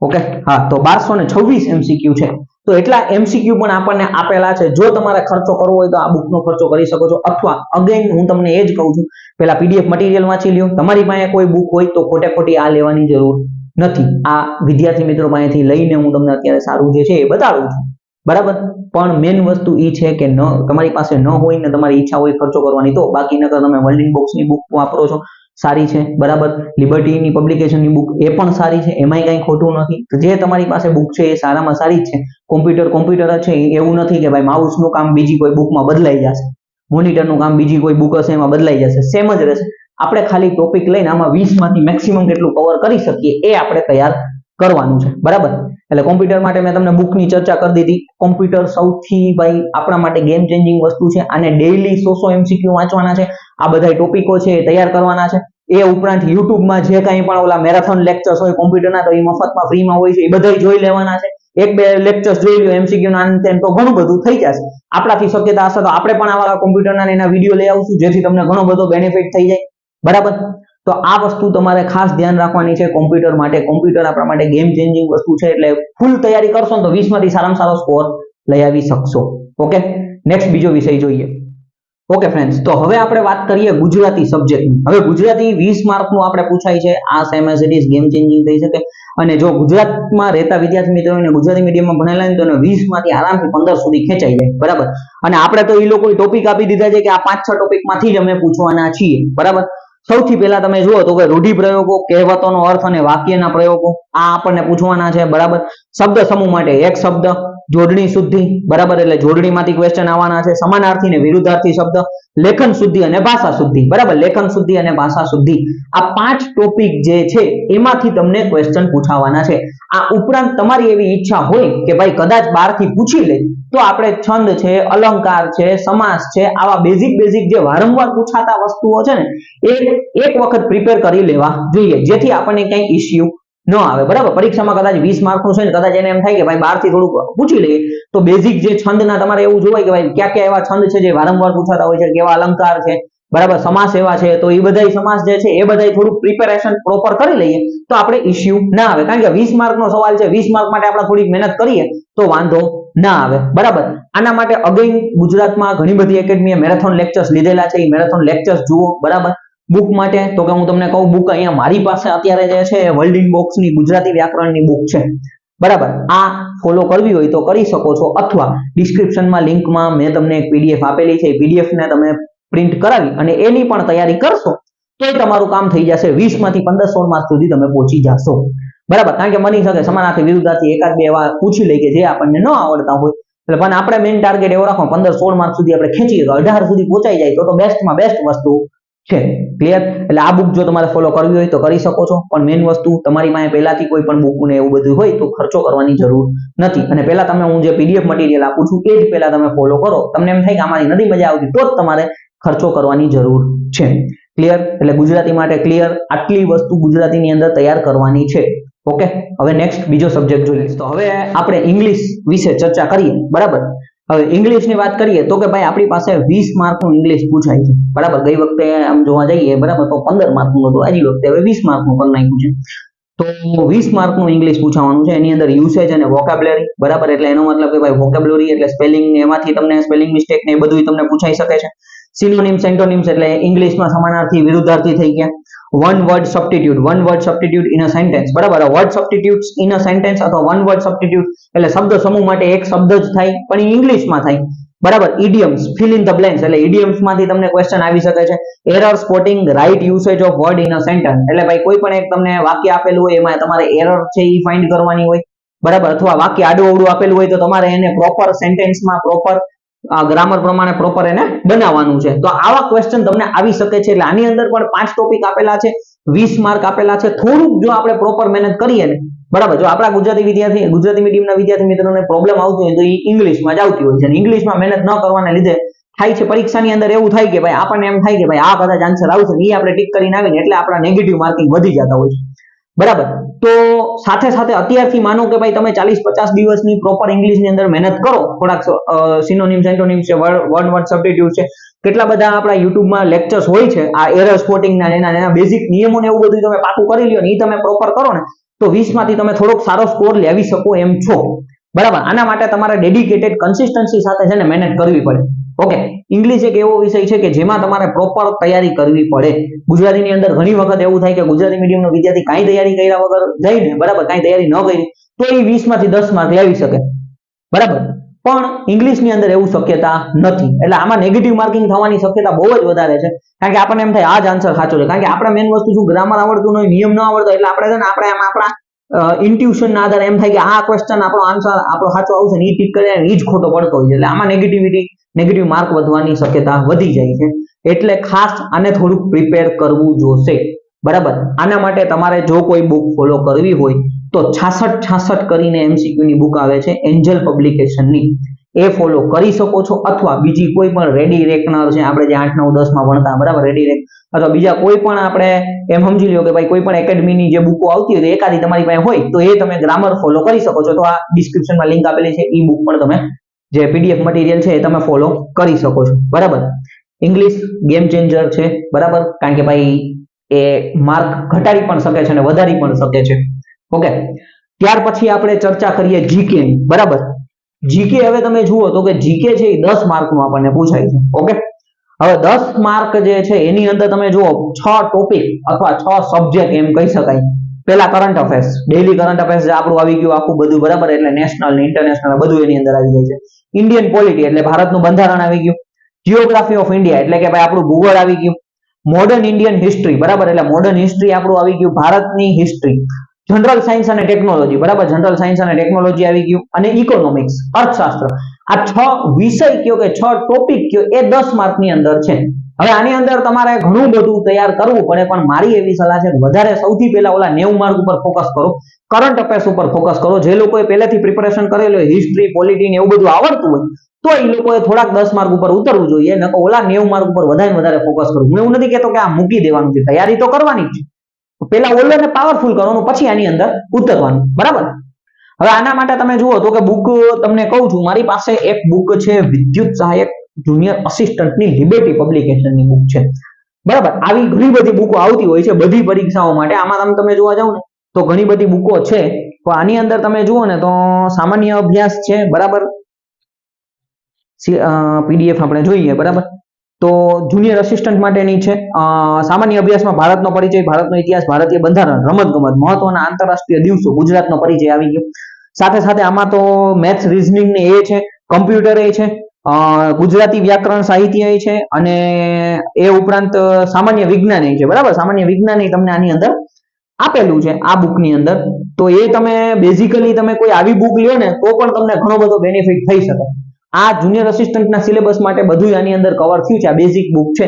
ઓકે, હા, તો 1226 MCQ છે. તો એટલા MCQ પણ આપણને આપેલા છે. જો તમારે ખર્ચો કરવો હોય તો આ બુકનો ખર્ચો કરી શકો છો, અથવા અગેન હું તમને એ જ કહું છું, પેલા PDF મટીરિયલ વાંચી લ્યો. તમારી પાસે કોઈ બુક હોય તો ખોટે ખોટી આ લેવાની જરૂર નથી. આ વિદ્યાર્થી મિત્રો પાસેથી લઈને હું તમને અત્યારે સારું જે છે એ બતાડું છું, બરાબર. પણ મેઇન વસ્તુ એ છે કે તમારી પાસે ન હોય ને તમારી ઈચ્છા હોય ખર્ચો કરવાની તો, બાકી નકર તમે વર્લ્ડિંગ બોક્સની બુક વાપરો છો, સારી છે, બરાબર. લિબર્ટીની પબ્લિકેશનની બુક એ પણ સારી છે, એમાંય કંઈ ખોટું નથી. જે તમારી પાસે બુક છે એ સારામાં સારી જ છે. કોમ્પ્યુટર જ છે, એવું નથી કે ભાઈ માઉસનું કામ બીજી કોઈ બુકમાં બદલાઈ જશે, મોનિટરનું કામ બીજી કોઈ બુક હશે એમાં બદલાઈ જશે, સેમ જ રહેશે. આપણે ખાલી ટોપિક લઈને આમાં 20 માંથી મેક્સિમમ કેટલું કવર કરી શકીએ એ આપણે તૈયાર કરવાનું છે, બરાબર. એટલે કોમ્પ્યુટર માટે મેં તમને બુકની ચર્ચા કરી દીધી. કોમ્પ્યુટર સૌથી ભાઈ આપણા માટે ગેમ ચેન્જિંગ વસ્તુ છે. આને ડેઈલી 100 MCQ વાંચવાના છે. આ બધા ટોપિકો છે એ તૈયાર કરવાના છે. એ ઉપરાંત યુટ્યુબમાં જે કંઈ પણ ઓલા મેરેથોન લેક્ચર્સ હોય કોમ્પ્યુટરના, તો એ મફતમાં ફ્રીમાં હોય છે, એ બધા જોઈ લેવાના છે. 1-2 લેક્ચર્સ જોઈ લો MCQ ના અંતે તો ઘણું બધું થઈ જશે. આપણાથી શક્યતા હશે તો આપણે પણ આવા કોમ્પ્યુટરના એના વિડીયો લઈ આવશું, જેથી તમને ઘણો બધો બેનિફિટ થઈ જાય, બરાબર. તો આ વસ્તુ તમારે ખાસ ધ્યાન રાખવાની છે કોમ્પ્યુટર માટે. કોમ્પ્યુટર આપણા માટે ગેમ ચેન્જિંગ વસ્તુ છે, એટલે ફૂલ તૈયારી કરશો ને તો 20 માંથી સારામાં સારો સ્કોર લઈ આવી શકશો. ઓકે, નેક્સ્ટ બીજો વિષય જોઈએ. ઓકે ફ્રેન્ડ્સ, તો હવે આપણે વાત કરીએ ગુજરાતી સબ્જેક્ટની. હવે ગુજરાતી 20 માર્કનું આપણે પૂછાય છે. આ same as it is game changing થઈ શકે. અને જો ગુજરાતમાં રહેતા વિદ્યાર્થી મિત્રોને ગુજરાતી મીડિયમમાં ભણેલા ને તો 20 માંથી આરામથી 15 સુધી ખેંચાઈ જાય, બરાબર. અને આપણે તો એ લોકોએ ટોપિક આપી દીધા છે કે આ 5-6 ટોપિકમાંથી જ અમે પૂછવાના છીએ, બરાબર. સૌથી પહેલા તમે જુઓ તો કે રૂઢિપ્રયોગો, કહેવતોનો અર્થ અને વાક્યના પ્રયોગો, આ આપણને પૂછવાના છે, બરાબર. શબ્દ સમૂહ માટે એક શબ્દ, જોડણી શુદ્ધિ, બરાબર, એટલે જોડણીમાંથી ક્વેશ્ચન આવવાના છે. સમાનાર્થી ને વિરુદ્ધાર્થી શબ્દ, લેખન શુદ્ધિ અને ભાષા શુદ્ધિ, બરાબર. લેખન શુદ્ધિ અને ભાષા શુદ્ધિ, આ 5 ટોપિક જે છે એમાંથી તમને ક્વેશ્ચન પૂછાવાના છે. આ ઉપરાંત તમારી એવી ઈચ્છા હોય કે ભાઈ કદાચ બહારથી પૂછી લે તો આપણે છંદ છે, અલંકાર છે, સમાસ છે, આવા બેઝિક જે વારંવાર પૂછાતા વસ્તુઓ છે ને એ એક વખત પ્રિપેર કરી લેવા જોઈએ, જેથી આપણને કંઈ ઇશ્યુ ન આવે, બરાબર. પરીક્ષામાં કદાચ 20 માર્કનું છે ને કદાચ એને એમ થાય કે ભાઈ બહારથી થોડું પૂછી લઈએ તો બેઝિક જે છંદના તમારે એવું જોવાય કે ભાઈ ક્યાં ક્યાં એવા છંદ છે જે વારંવાર પૂછાતા હોય છે, કેવા અલંકાર છે, બરાબર, સમાસ એવા છે, તો એ બધા સમાસ જે છે એ બધા થોડું પ્રિપેરેશન પ્રોપર કરી લઈએ તો આપણે ઇશ્યુ ના આવે. કારણ કે 20 માર્કનો સવાલ છે, 20 માર્ક માટે આપણે થોડીક મહેનત કરીએ તો વાંધો ના આવે, બરાબર. આના માટે અગેન ગુજરાતમાં ઘણી બધી એકેડમીએ મેરેથોન લેક્ચર્સ લીધેલા છે. એ મેરેથોન લેક્ચર્સ જુઓ, બરાબર. બુક માટે તો કે હું તમને કહું, બુક અહીંયા મારી પાસે અત્યારે જે છે વર્લ્ડિંગ બોક્સની ગુજરાતી વ્યાકરણની બુક છે, બરાબર. આ ફોલો કરવી હોય તો કરી શકો છો, અથવા ડિસ્ક્રિપ્શનમાં લિંકમાં મેં તમને એક PDF આપેલી છે. એ PDF ને તમે પ્રિન્ટ કરાવી અને એની પણ તૈયારી કરશો તો તમારું કામ થઈ જશે. 20 માંથી 15-16 માર્ક સુધી તમે પહોંચી જશો, બરાબર. કારણ કે બની શકે સમાનાર્થી વિરુદ્ધાર્થી એકાદ બે એવા પૂછી લઈ કે જે આપણને ન આવડતા હોય એટલે પણ આપણે મેઇન ટાર્ગેટ એવો રાખો 15-16 માર્ક સુધી આપણે ખેંચીએ તો 18 સુધી પહોંચાઈ જાય તો બેસ્ટમાં બેસ્ટ વસ્તુ છે. ક્લિયર? એટલે આ બુક જો તમારે ફોલો કરવી હોય તો કરી શકો છો, પણ મેઇન વસ્તુ તમારી પાસે પહેલાથી કોઈ પણ બુક ને એવું બધું હોય તો ખર્ચો કરવાની જરૂર નથી. અને પહેલા તમે હું જે પીડીએફ મટીરિયલ આપું છું એ જ પહેલા તમે ફોલો કરો. તમને એમ થાય કે આમાંથી નથી મજા આવતી તો જ તમારે ખર્ચો કરવાની જરૂર છે. ક્લિયર? એટલે ગુજરાતી માટે ક્લિયર, આટલી વસ્તુ ગુજરાતીની અંદર તૈયાર કરવાની છે. ઓકે, હવે નેક્સ્ટ બીજો સબ્જેક્ટ જોઈએ. તો હવે આપણે ઇંગ્લિશ વિશે ચર્ચા કરીએ. બરાબર, હવે ઇંગ્લિશ ની વાત કરીએ તો કે ભાઈ આપણી પાસે 20 માર્કનું ઇંગ્લિશ પૂછાય છે. બરાબર, ગઈ વખતે આમ જોવા જઈએ બરાબર તો 15 માર્કનું હતું, આ વખતે હવે 20 માર્કનું કરી નાખ્યું છે. તો 20 માર્કનું ઇંગ્લિશ પૂછવાનું છે. એની અંદર યુસેજ અને વોકેબ્યુલરી. બરાબર, એટલે એનો મતલબ કે ભાઈ વોકેબ્યુલરી એટલે સ્પેલિંગ, એમાંથી તમને સ્પેલિંગ મિસ્ટેક ને એ બધું તમને પૂછાઈ શકે છે. સિનોનિમ્સ એન્ટોનિમ્સ એટલે ઇંગ્લિશમાં સમાનાર્થી વિરુદ્ધાર્થી થઈ ગયા. One word substitute in a sentence. બરાબર, વર્ડ સબસ્ટિટ્યુટ્સ ઇન અ સેન્ટેન્સ અથવા વન વર્ડ સબસ્ટિટ્યુટ એટલે શબ્દ સમૂહ માટે એક શબ્દ જ થાય પણ ઇંગ્લિશમાં થાય. બરાબર, idioms, fill in the blanks એટલે ઇડિયમ્સ માંથી તમને ક્વેશ્ચન આવી શકે છે. Error spotting, right usage of word in a sentence એટલે ભાઈ કોઈ પણ એક તમને વાક્ય આપેલું હોય એમાં તમારે એરર છે એ ફાઇન્ડ કરવાની હોય. બરાબર, અથવા વાક્ય આડું અવળું આપેલું હોય તો તમારે એને પ્રોપર સેન્ટેન્સમાં પ્રોપર ગ્રામર પ્રમાણે પ્રોપર એને બનાવવાનું છે. તો આવા ક્વેશ્ચન તમને આવી શકે છે. એટલે આની અંદર પણ 5 ટોપિક આપેલા છે, 20 માર્ક આપેલા છે. થોડુંક જો આપણે પ્રોપર મહેનત કરીએ ને, બરાબર, જો આપણા ગુજરાતી મીડિયમના વિદ્યાર્થી મિત્રોને પ્રોબ્લેમ આવતી હોય તો એ ઇંગ્લિશમાં જ આવતી હોય છે. ઇંગ્લિશમાં મહેનત ન કરવાને લીધે થાય છે પરીક્ષાની અંદર એવું થાય કે ભાઈ આપણને એમ થાય કે ભાઈ આ બધા જ આન્સર આવશે એ આપણે ટીક કરીને આવીને એટલે આપણા નેગેટિવ માર્કિંગ વધી જતા હોય છે. બરાબર, તો સાથે સાથે અત્યારથી માનો કે ભાઈ તમે 40-50 દિવસની પ્રોપર ઇંગ્લિશની અંદર મહેનત કરો. થોડાક સિનોનિમ્સ એન્ટોનિમ્સ છે, વર્ડ સબસ્ટિટ્યુટ છે, કેટલા બધા આપણા યુટ્યુબમાં લેક્ચર્સ હોય છે આ એરર સ્પોટિંગ ના, એના બેઝિક નિયમો ને એવું બધું તમે પાકું કરી લ્યો ને એ તમે પ્રોપર કરો ને તો 20 માંથી તમે થોડોક સારો સ્કોર લાવી શકો એમ છો. બરાબર, આના માટે તમારે ડેડિકેટેડ કન્સિસ્ટન્સી સાથે છે ને મહેનત કરવી પડે. ઓકે, ઇંગ્લિશ એક એવો વિષય છે કે જેમાં તમારે પ્રોપર તૈયારી કરવી પડે. ગુજરાતીની અંદર ઘણી વખત એવું થાય કે ગુજરાતી મીડિયમનો વિદ્યાર્થી કાંઈ તૈયારી કર્યા વગર જઈને, બરાબર, કાંઈ તૈયારી ન કરી તો એ 20 માંથી 10 માર્ક લાવી શકે. બરાબર, પણ ઇંગ્લિશની અંદર એવું શક્યતા નથી. એટલે આમાં નેગેટિવ માર્કિંગ થવાની શક્યતા બહુ જ વધારે છે. કારણ કે આપણને એમ થાય આ જ આન્સર સાચો છે. કારણ કે આપણે મેઇન વસ્તુ શું, ગ્રામર આવડતું નહીં, નિયમ ન આવડતો એટલે આપણે છે ને આપણે આમાં આપણા ઇન્ટ્યુશન ના આધારે એમ થાય કે આ ક્વેશ્ચન આપણો આન્સર આપણો સાચો આવશે ને એ ટીક કરે એ જ ખોટો પડતો હોય છે. એટલે આમાં નેગેટિવ માર્ક વધવાની શક્યતા વધી જાય છે. એટલે ખાસ આને થોડુંક પ્રિપેર કરવું જોશે. બરાબર, આના માટે તમારે જો કોઈ બુક ફોલો કરવી હોય તો 66 કરીને MCQ ની બુક આવે છે એન્જલ પબ્લિકેશનની, એ ફોલો કરી શકો છો. અથવા બીજી કોઈ પણ રેડી રેકનર છે, આપણે જે 8, 9, 10 માં ભણતા, બરાબર, રેડી રેક, અથવા બીજા કોઈ પણ આપણે એમ સમજી લો કે ભાઈ કોઈ પણ એકેડમીની જે બુકો આવતી હોય તો એકાદી તમારી પાસે હોય તો એ તમે ગ્રામર ફોલો કરી શકો છો. તો આ ડિસ્ક્રિપ્શનમાં લિંક આપેલી છે, ઈ બુક પણ તમે જે પીડીએફ મટીરિયલ છે એ તમે ફોલો કરી શકો છો. બરાબર, ઇંગ્લિશ ગેમ ચેન્જર છે. બરાબર, કારણ કે ભાઈ એ માર્ક ઘટાડી પણ શકે છે અને વધારી પણ શકે છે. ઓકે, ત્યાર પછી આપણે ચર્ચા કરીએ જીકે ની. બરાબર, જીકે હવે તમે જુઓ તો કે જીકે છે એ 10 માર્કનું આપણને પૂછાય છે. ઓકે, હવે 10 માર્ક જે છે એની અંદર તમે જુઓ 6 ટોપિક અથવા 6 સબ્જેક્ટ એમ કહી શકાય. પેલા current affairs, daily current affairs આપણું આવી ગયું આખું બધું. બરાબર, એટલે નેશનલ ને ઇન્ટરનેશનલ બધું એની અંદર આવી જાય છે. ઇન્ડિયન પોલિટી એટલે ભારતનું બંધારણ આવી ગયું. જીઓગ્રાફી ઓફ ઇન્ડિયા એટલે કે ભાઈ આપણું ભૂગોળ આવી ગયું. મોડર્ન ઇન્ડિયન હિસ્ટ્રી, બરાબર, એટલે મોડર્ન હિસ્ટ્રી આપણું આવી ગયું, ભારતની હિસ્ટ્રી. જનરલ સાયન્સ અને ટેકનોલોજી, બરાબર, જનરલ સાયન્સ અને ટેકનોલોજી આવી ગયું. અને ઇકોનોમિક્સ, અર્થશાસ્ત્ર. આ 6 વિષય કયો કે 6 ટોપિક કયો એ 10 માર્કની અંદર છે. હવે આની અંદર તમારે ઘણું બધું તૈયાર કરવું પડે, પણ મારી એવી સલાહ છે કે વધારે સૌથી પહેલા ઓલા 90 માર્ક ઉપર ફોકસ કરો, કરંટ અફેર્સ ઉપર ફોકસ કરો. જે લોકોએ પહેલેથી પ્રિપેરેશન કરેલું હોય, હિસ્ટ્રી, પોલિટી ને એવું બધું આવડતું હોય તો એ લોકોએ થોડાક 10 માર્ક ઉપર ઉતરવું જોઈએ, નકર ઓલા 90 માર્ક ઉપર વધારે ફોકસ કરવું. હું એવું નથી કહેતો કે આ મૂકી દેવાનું છે, તૈયારી તો કરવાની જ છે. પહેલા ઓલાને પાવરફુલ કરવાનું, પછી આની અંદર ઉતરવાનું. બરાબર, હવે આના માટે તમે જુઓ તો કે બુક તમને કહું છું, મારી પાસે એક બુક છે વિદ્યુત સહાયક જુનિયર આસિસ્ટન્ટની લિબર્ટી પબ્લિકેશનની બુક છે. બરાબર, આવી ઘણી બધી બુકો આવતી હોય છે બધી પરીક્ષાઓ માટે. આમાં તમે જોવા જાવ ને તો ઘણી બધી બુકો છે. તો આની અંદર તમે જુઓ ને તો સામાન્ય અભ્યાસ છે. બરાબર, પીડીએફ આપણે જોઈએ. બરાબર, તો જુનિયર અસિસ્ટન્ટ માટેની છે. સામાન્ય અભ્યાસમાં ભારતનો પરિચય, ભારતનો ઇતિહાસ, ભારતીય બંધારણ, રમતગમત, મહત્વના આંતરરાષ્ટ્રીય દિવસો, ગુજરાતનો પરિચય આવી ગયો. સાથે સાથે આમાં તો મેથ્સ, રીઝનિંગ ને એ છે, કમ્પ્યુટર એ છે, ગુજરાતી વ્યાકરણ સાહિત્ય એ છે, અને એ ઉપરાંત સામાન્ય વિજ્ઞાન એ છે. બરાબર, સામાન્ય વિજ્ઞાન એ તમને આની અંદર આપેલું છે આ બુકની અંદર. તો એ તમે બેઝિકલી તમે કોઈ આવી બુક લ્યો ને તો પણ તમને ઘણો બધો બેનિફિટ થઈ શકે. આ જુનિયર અસિસ્ટન્ટના સિલેબસ માટે બધું આની અંદર કવર થયું છે. આ બેઝિક બુક છે.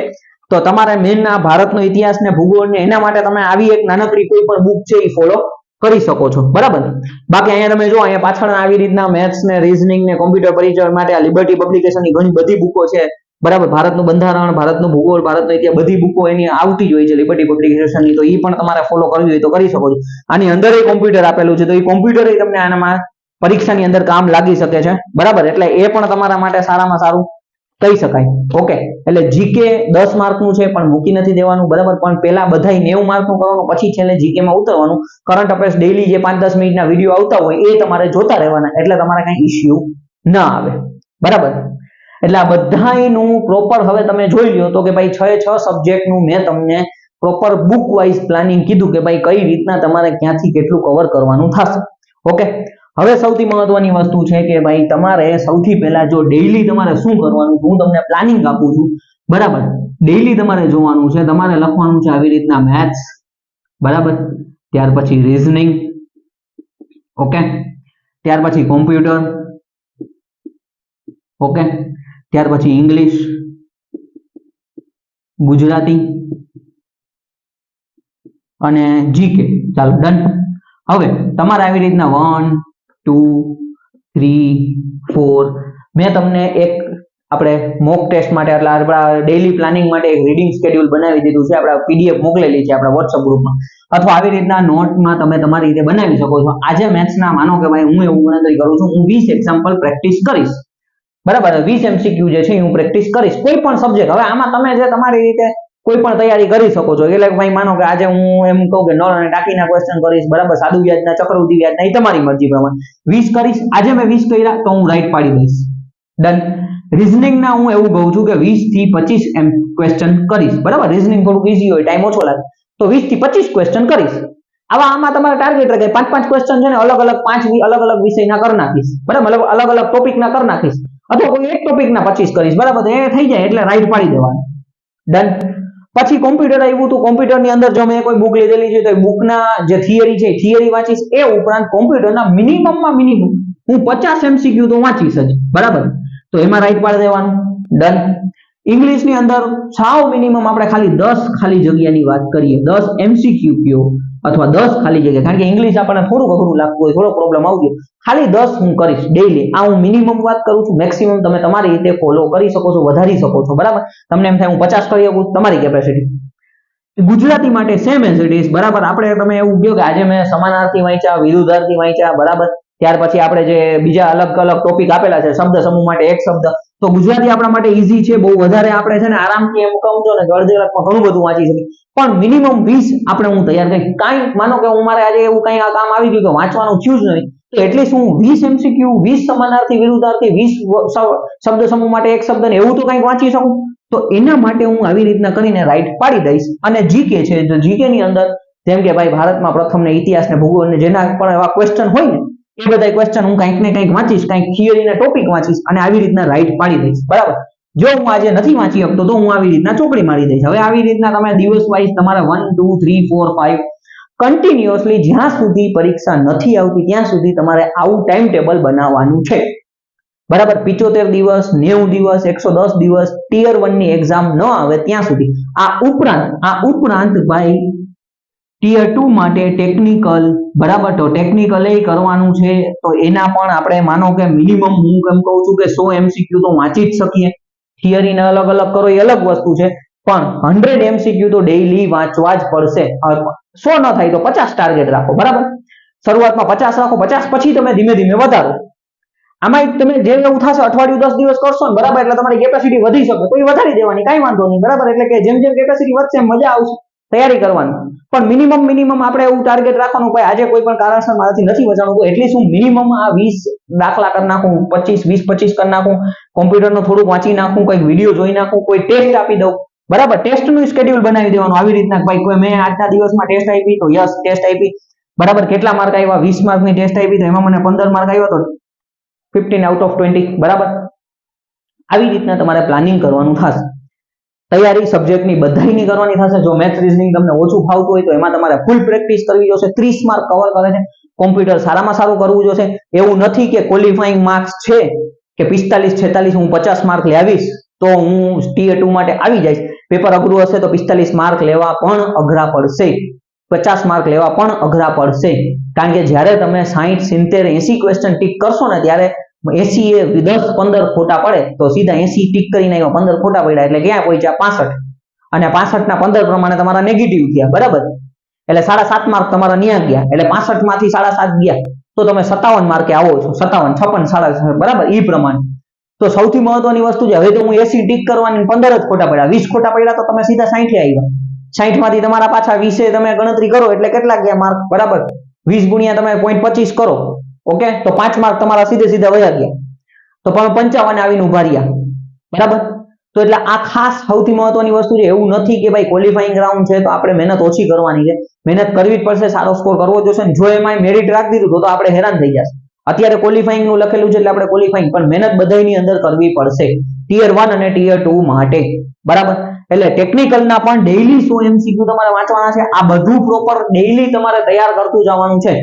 તો તમારે મેઇન આ ભારતનો ઇતિહાસ ને ભૂગોળ ને એના માટે તમે આવી એક નાનકડી કોઈ પણ બુક છે એ ફોલો કરી શકો છો, બરાબર. બાકી અહીંયા તમે જો અહીંયા પાછળ આવી રીતના મેથ્સ ને રીઝનિંગ ને કોમ્પ્યુટર પરિચય માટે આ લિબર્ટી પબ્લિકેશનની ઘણી બધી બુકો છે, બરાબર. ભારતનું બંધારણ, ભારતનું ભૂગોળ, ભારતનો ઇતિહાસ બધી બુકો એની આવતી જ હોય છે લિબર્ટી પબ્લિકેશનની. તો એ પણ તમારે ફોલો કરવી હોય તો કરી શકો છો. આની અંદર એ કોમ્પ્યુટર આપેલું છે, તો એ કોમ્પ્યુટર તમને આનામાં પરીક્ષાની અંદર કામ લાગી શકે છે, બરાબર. એટલે એ પણ તમારા માટે સારામાં સારું કહી શકાય. ઓકે, એટલે જીકે 10 માર્કનું છે પણ મૂકી નથી દેવાનું, બરાબર. પણ પહેલા બધાય 90 માર્કનું કરવાનું, પછી છેલ્લે જીકે માં ઉતરવાનું. કરંટ અફેર્સ ડેઈલી જે 5-10 મિનિટના વિડીયો આવતા હોય એ તમારે જોતા રહેવાના, એટલે તમારે કઈ ઇશ્યુ ના આવે, બરાબર. એટલે આ બધાયનું પ્રોપર હવે તમે જોઈ લ્યો તો કે ભાઈ 6 સબ્જેક્ટનું મેં તમને પ્રોપર બુક વાઇઝ પ્લાનિંગ કીધું કે ભાઈ કઈ રીતના તમારે ક્યાંથી કેટલું કવર કરવાનું થશે. ઓકે, હવે સૌથી મહત્વની વસ્તુ છે કે ભાઈ તમારે સૌથી પહેલા જો ડેઈલી તમારે શું કરવાનું, હું તમને પ્લાનિંગ આપું છું, બરાબર. ડેઈલી તમારે જોવાનું છે, તમારે લખવાનું છે આવી રીતના મેથ્સ, બરાબર. ત્યાર પછી રીઝનિંગ, ઓકે. ત્યાર પછી કોમ્પ્યુટર, ઓકે. ત્યાર પછી ઇંગ્લિશ, ગુજરાતી અને જીકે. ચાલો ડન. હવે તમારે આવી રીતના 1 2 3 4 મેં તમને એક આપણે મોક ટેસ્ટ માટે એટલે આપણા ડેઈલી પ્લાનિંગ માટે એક રીડિંગ શેડ્યુલ બનાવી દીધું છે. આપણે પીડીએફ મોકલેલી છે આપણા WhatsApp ગ્રુપમાં, અથવા આવી રીતના નોટમાં તમે તમારી રીતે બનાવી શકો છો. આજે મેથ્સના માનો કે ભાઈ હું એવું ગણતરી કરું છું, હું 20 એક્ઝામ્પલ પ્રેક્ટિસ કરીશ, બરાબર. 20 MCQ જે છે હું પ્રેક્ટિસ કરીશ કોઈ પણ સબ્જેક્ટ. હવે આમાં તમે જે તમારી રીતે કોઈ પણ તૈયારી કરી શકો છો. એટલે ભાઈ માનો કે આજે હું એમ કહું કે નળ અને ટાંકીના ક્વેશ્ચન કરીશ, બરાબર. સાદુ વ્યાજના, ચક્રવૃદ્ધિ વ્યાજના, એ તમારી મરજી પ્રમાણે 20 કરીશ. આજે મેં 20 કર્યા તો હું રાઈટ પાડી દઈશ, ડન. રીઝનિંગ ના હું એવું કહું છું કે 20 થી 25 એમ ક્વેશ્ચન કરીશ, બરાબર. રીઝનિંગ થોડું ઈઝી હોય, ટાઈમ ઓછો લાગે, તો 20 થી 25 ક્વેશ્ચન કરીશ. આમાં તમારે ટાર્ગેટ રાખે 5-5 ક્વેશ્ચન છે ને અલગ અલગ 5 અલગ અલગ વિષયના કરી નાખીશ, બરાબર. અલગ અલગ ટોપિકના કરી નાખીશ, અથવા કોઈ એક ટોપિકના 25 કરીશ, બરાબર. એ થઈ જાય એટલે રાઈટ પાડી દેવાનું, ડન. પછી કોમ્પ્યુટર આવ્યું તો કોમ્પ્યુટરની અંદર જો મેં કોઈ બુક લીધેલી છે તો એ બુકના જે થિયરી છે થિયરી વાંચીશ. એ ઉપરાંત કોમ્પ્યુટરના મિનિમમમાં મિનિમમ હું 50 MCQ તો વાંચીશ જ, બરાબર. તો એમાં રાઈટ પાડી દેવાનું, ડન. ઇંગ્લિશની અંદર સાવ મિનિમમ આપણે ખાલી 10 ખાલી જગ્યાની વાત કરીએ, 10 MCQ કયો અથવા 10 ખાલી જગ્યા, કારણ કે ઇંગ્લિશ આપણને થોડું અઘરું લાગતું હોય, થોડો પ્રોબ્લેમ આવતો હોય, ખાલી 10 હું કરીશ ડેઈલી. આ હું મિનિમમ વાત કરું છું, મેક્સિમમ તમે તમારી રીતે ફોલો કરી શકો છો, વધારી શકો છો, બરાબર. તમને એમ થાય હું 50 કરી શકું, તમારી કેપેસિટી. ગુજરાતી માટે સેમ એઝ ઇટ ઇઝ, બરાબર. આપણે તમે એવું કહો કે આજે મેં સમાનાર્થી વાંચ્યા, વિરુદ્ધાર્થી વાંચ્યા, બરાબર. ત્યાર પછી આપણે જે બીજા અલગ અલગ ટોપિક આપેલા છે, શબ્દ સમૂહ માટે એક શબ્દ, તો ગુજરાતી આપણા માટે ઈઝી છે, બહુ વધારે આપણે છે ને આરામથી એમ કહું છો ને અડધી કલાકમાં ઘણું બધું વાંચી શકીએ. પણ મિનિમમ 20 આપણે હું તૈયાર કરી. કાંઈ માનો કે હું મારે આજે એવું કંઈ કામ આવી ગયું કે વાંચવાનું થયું જ નહીં, તો એટલીસ્ટ હું 20 MCQ, 20 સમાનાર્થી વિરુદ્ધાર્થી, 20 શબ્દ સમૂહ માટે એક શબ્દ ને એવું તો કંઈક વાંચી શકું. તો એના માટે હું આવી રીતના કરીને રાઈટ પાડી દઈશ. અને જીકે છે, તો જીકે ની અંદર જેમ કે ભાઈ ભારતમાં પ્રથમ ને ઇતિહાસ ને ભૂગોળ ને જેના પણ એવા ક્વેશ્ચન હોય ને એ બધા ક્વેશ્ચન હું કંઈક ને કંઈક વાંચીશ, કંઈક થિયરીના ટોપિક વાંચીશ અને આવી રીતના રાઈટ પાડી દઈશ, બરાબર. જો હું આજે નથી વાંચી શકતો તો હું આવી રીતના ચોકડી મારી દઈશ. હવે આવી રીતના તમે દિવસ વાઇઝ તમારા 1 2 3 4 5 કન્ટિન્યુઅસલી જ્યાં સુધી પરીક્ષા નથી આવતી ત્યાં સુધી તમારે આવું ટાઈમ ટેબલ બનાવવાનું છે, બરાબર. 75 દિવસ, 90 દિવસ, 110 દિવસ, ટિયર 1 ની એક્ઝામ ન આવે ત્યાં સુધી. આ ઉપરાંત ભાઈ ટિયર 2 માટે ટેકનિકલ, બરાબર. તો ટેકનિકલ એ કરવાનું છે, તો એના પણ આપણે માનો કે મિનિમમ હું એમ કહું છું કે 100 MCQ તો વાંચી જ શકીએ. થિયરીને અલગ અલગ કરો એ અલગ વસ્તુ છે, પણ 100 MCQ તો ડેઈલી વાંચવા જ પડશે. 100 ન થાય તો 50 ટાર્ગેટ રાખો, બરાબર. શરૂઆતમાં 50 રાખો, 50 પછી તમે ધીમે ધીમે વધારો. આમાં તમે જે એવું થશે અઠવાડિયું 10 દિવસ કરશો ને, બરાબર, એટલે તમારી કેપેસિટી વધી શકે તો એ વધારી દેવાની, કાંઈ વાંધો નહીં, બરાબર. એટલે કે જેમ જેમ કેપેસિટી વધશે એમ મજા આવશે તૈયારી કરવાની. પણ મિનિમમ આપણે એવું ટાર્ગેટ રાખવાનું કે આજે કોઈ પણ કારણસર મારાથી નથી વચાણું તો એટલીસ્ટ હું મિનિમમ આ 20 દાખલા કરી નાખું, 25 કરી નાખું, કોમ્પ્યુટરનું થોડુંક વાંચી નાખું, કંઈક વિડીયો જોઈ નાખું, કોઈ ટેસ્ટ આપી દઉં, બરાબર. ટેસ્ટનું શેડ્યુલ બનાવી દેવાનું આવી રીતના, ભાઈ કોઈ મેં આજના દિવસમાં ટેસ્ટ આપી તો યસ ટેસ્ટ આપી, બરાબર. કેટલા માર્ક આવ્યા, 20 માર્કની ટેસ્ટ આપી તો એમાં મને 15 માર્ક આવ્યો તો 15 out of 20, બરાબર. આવી રીતના તમારે પ્લાનિંગ કરવાનું થશે. તૈયારી સબ્જેક્ટની બધાયની કરવાની થશે. જો મેથ્સ રીઝનિંગ તમને ઓછું ફાવતું હોય તો એમાં તમારે ફૂલ પ્રેક્ટિસ કરવી જોશે. 30 માર્ક કવર કરે છે. કોમ્પ્યુટર સારામાં સારું કરવું જોશે. એવું નથી કે ક્વોલિફાઈંગ માર્ક્સ છે કે 45 46 હું 50 માર્ક લાવીશ તો હું ટીયર 2 માટે આવી જઈશ. પેપર અઘરું હશે તો 45 માર્ક લેવા પણ અઘરા પડશે, 50 માર્ક લેવા પણ અઘરા પડશે. કારણ કે જ્યારે તમે 60 70 80 ક્વેશ્ચન ટીક કરશો ને ત્યારે 80 એ 10 15 ખોટા પડે તો સીધા 80 ટીક કરીને આવ્યા, 15 ખોટા પડ્યા એટલે ક્યાં પહોંચ્યા 65, અને 65 ના 15 પ્રમાણે તમારા નેગેટિવ થયા, બરાબર. એટલે 7.5 માર્ક તમારા ન્યા ગયા, એટલે 65 માંથી 7.5 ગયા તો તમે 57 માર્કે આવો છો, 57 56 7.5, બરાબર. ઈ પ્રમાણે તો સૌથી મહત્વની વસ્તુ છે, હવે તો હું 80 ટીક કરવાની 15 જ ખોટા પડ્યા, 20 ખોટા પડ્યા તો તમે સીધા 60 આવ્યા. 60 માંથી તમારા પાછા 20 તમે ગણતરી કરો એટલે કેટલા ગયા માર્ક, બરાબર. 20 ગુણ્યા તમે 0.25 કરો, ઓકે, તો 5 માર્ક તમારા સીધે સીધા વયા ગયા, તો પણ 55 આવીને ઉભા રહ્યા, બરાબર. તો એટલે આ ખાસ સૌથી મહત્વની વસ્તુ છે. એવું નથી કે ભાઈ ક્વોલિફાઈંગ રાઉન્ડ છે તો આપણે મહેનત ઓછી કરવાની છે, મહેનત કરવી જ પડશે, સારો સ્કોર કરવો જોશે. જો એમાં મેરિટ રાખી દીધું તો આપણે હેરાન થઈ જશે. અત્યારે ક્વોલિફાઈંગ નું લખેલું છે એટલે આપણે ક્વોલિફાઈંગ, પણ મહેનત બધાની અંદર કરવી પડશે ટીયર 1 અને ટીયર 2 માટે, બરાબર. એટલે ટેકનિકલ ના પણ ડેઈલી 100 MCQ તમારે વાંચવાના છે. આ બધું પ્રોપર ડેઈલી તમારે તૈયાર કરતું જવાનું છે,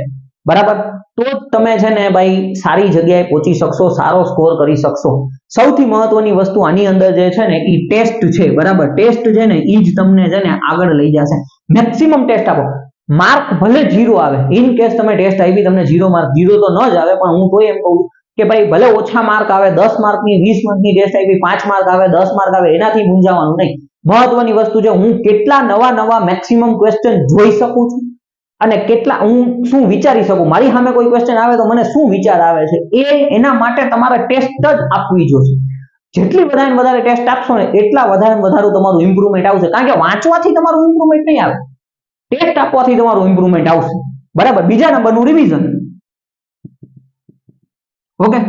બરાબર. તો જ તમે છે ને ભાઈ સારી જગ્યાએ પહોંચી શકશો, સારો સ્કોર કરી શકશો. સૌથી મહત્વની વસ્તુ આની અંદર જે છે ને એ ટેસ્ટ છે, બરાબર. ટેસ્ટ છે ને એ જ તમને છે ને આગળ લઈ જશે. મેક્સિમમ ટેસ્ટ આપો, માર્ક ભલે 0 આવે, ઇન કેસ તમે ટેસ્ટ આપી તમને 0 માર્ક, 0 તો ન જ આવે, પણ હું કોઈ એમ કહું કે ભાઈ ભલે ઓછા માર્ક આવે, 10 માર્કની 20 માર્કની ટેસ્ટ આપી, 5 માર્ક આવે 10 માર્ક આવે એનાથી મૂંઝાવાનું નહીં. મહત્વની વસ્તુ છે હું કેટલા નવા મેક્સિમમ ક્વેશ્ચન જોઈ શકું છું અને કેટલા હું શું વિચારી શકું, મારી સામે કોઈ ક્વેશ્ચન આવે તો મને શું વિચાર આવે છે, એના માટે તમારે ટેસ્ટ જ આપવી જોશે. જેટલી વધારે ટેસ્ટ આપશો ને એટલા વધારે તમારું ઇમ્પ્રુવમેન્ટ આવશે. કારણ કે વાંચવાથી તમારું ઇમ્પ્રુવમેન્ટ નહીં આવે, ટેસ્ટ આપવાથી તમારું ઇમ્પ્રુવમેન્ટ આવશે, બરાબર. બીજા નંબરનું રિવિઝન, ઓકે.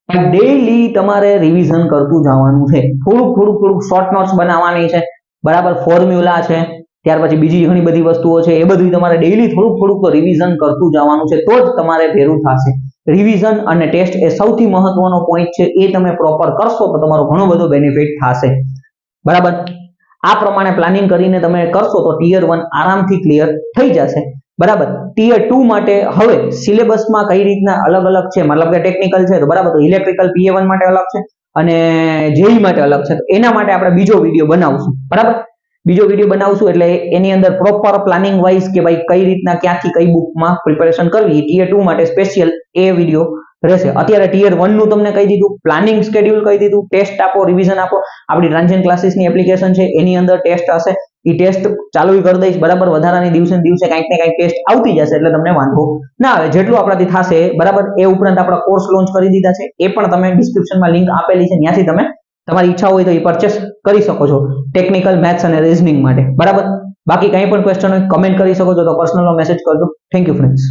ડેઈલી તમારે રિવિઝન કરતું જવાનું છે. થોડુંક શોર્ટ નોટ્સ બનાવવાની છે, બરાબર. ફોર્મ્યુલા છે, ત્યાર પછી બીજી ઘણી બધી વસ્તુઓ છે, એ બધું તમારે ડેઈલી થોડુંક રિવિઝન કરતું જવાનું છે, તો જ તમારે ભેરું થશે. રિવિઝન અને ટેસ્ટ એ સૌથી મહત્વનો પોઈન્ટ છે. એ તમે પ્રોપર કરશો તો તમારો ઘણો બધો બેનિફિટ થશે, બરાબર. આ પ્રમાણે પ્લાનિંગ કરીને તમે કરશો તો ટીયર 1 આરામથી ક્લિયર થઈ જશે, બરાબર. ટીયર 2 માટે હવે સિલેબસમાં કઈ રીતના અલગ છે, મતલબ કે ટેકનિકલ છે તો બરાબર, તો ઇલેક્ટ્રિકલ PA1 માટે અલગ છે અને જેઈ માટે અલગ છે. તો એના માટે આપણે બીજો વિડીયો બનાવશું, બરાબર. બીજો વિડીયો બનાવશું એટલે એની અંદર પ્રોપર પ્લાનિંગ વાઇઝ કે ભાઈ કઈ રીતના ક્યાંથી કઈ બુકમાં પ્રિપેરેશન કરવી, ટીયર 2 માટે સ્પેશિયલ એ વિડીયો રહેશે. અત્યારે ટીયર 1 નું તમને કહી દીધું, પ્લાનિંગ શેડ્યુલ કહી દીધું, ટેસ્ટ આપો, રિવિઝન આપો. આપણી ટ્રાન્ઝેક્શન ક્લાસીસની એપ્લિકેશન છે એની અંદર ટેસ્ટ હશે, એ ટેસ્ટ ચાલુ કરી દઈશ, બરાબર. વધારાની દિવસે દિવસે કંઈક ને કંઈક ટેસ્ટ આવતી જશે એટલે તમને વાંધો ના આવે, જેટલું આપણાથી થશે, બરાબર. એ ઉપરાંત આપણા કોર્સ લોન્ચ કરી દીધા છે, એ પણ તમે ડિસ્ક્રિપ્શનમાં લિંક આપેલી છે, ત્યાંથી તમે તમારી ઈચ્છા હોય તો એ પરચેસ કરી શકો છો ટેકનિકલ મેથ્સ અને રીઝનિંગ માટે, બરાબર. બાકી કંઈ પણ ક્વેશ્ચન હોય કમેન્ટ કરી શકો છો, તો પર્સનલ મેસેજ કરજો. Thank you friends.